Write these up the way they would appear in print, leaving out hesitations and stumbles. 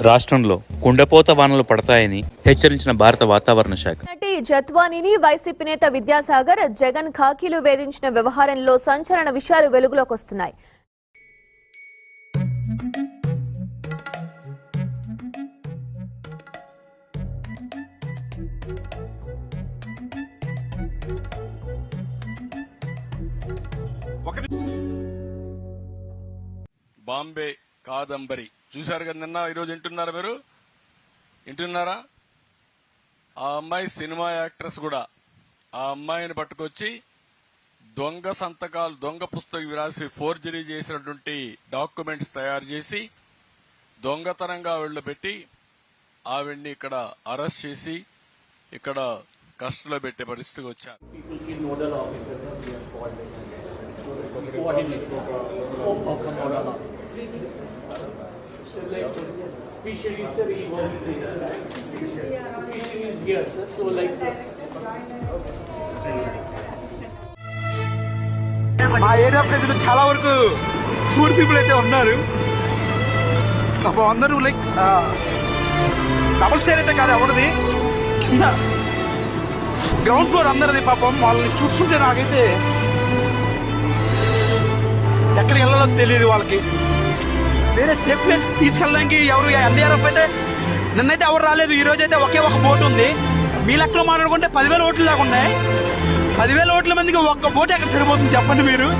రాష్ట్రంలో కుండపోత వానలు పడతాయని హెచ్చరించిన భారత వాతావరణ శాఖ. నటి జత్వానీని వైసీపీ నేత విద్యాసాగర్ జగన్ ఖాకీలు వేధించిన వ్యవహారంలో సంచలన విషయాలు వెలుగులోకి వస్తున్నాయి. బాంబే కాదంబరి చూశారు కదా నిన్న. ఈరోజు వింటున్నారా మీరు? వింటున్నారా? ఆ అమ్మాయి సినిమా యాక్ట్రెస్ కూడా. ఆ అమ్మాయిని పట్టుకొచ్చి దొంగ సంతకాలు, దొంగ పుస్తకం రాసి ఫోర్జరీ చేసినటువంటి డాక్యుమెంట్స్ తయారు చేసి దొంగతనంగా ఆవిడలో పెట్టి ఆవిడ్ని ఇక్కడ అరెస్ట్ చేసి ఇక్కడ కస్టడీలో పెట్టే పరిస్థితికి వచ్చారు. So like fisheries sir, fisheries here sir. So like మా ఏరియా ప్రజలు చాలా వరకు పూర్ పీపుల్ అయితే ఉన్నారు. పాపం అందరూ లైక్ డబుల్ షేర్ అయితే కాదు ఎవరిది, కింద గ్రౌండ్ ఫ్లోర్ అందరిది. పాపం వాళ్ళని చూస్తుంటే నాకైతే ఎక్కడికి వెళ్ళాలో తెలియదు. వాళ్ళకి వేరే సేఫ్ ప్లేస్ తీసుకెళ్ళడానికి ఎవరు ఎన్డీఆర్ఎఫ్ అయితే నిన్నైతే ఎవరు రాలేదు. ఈ రోజు అయితే ఒకే ఒక బోట్ ఉంది. మీ లెక్కలో మాట్లాడుకుంటే 10,000 ఓట్లు దాకా ఉన్నాయి. 10,000 ఓట్ల మందికి ఒక్క బోట్ ఎక్కడ సరిపోతుంది చెప్పండి మీరు?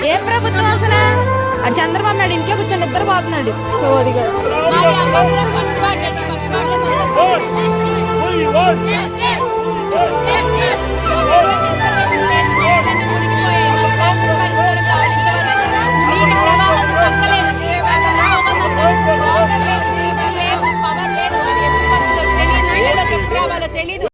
ఏ ప్రభుత్వం అసలు? అది చంద్రబాబు నాయుడు ఇంట్లో కూర్చొని నిద్రపోతున్నాడు. సోదిగా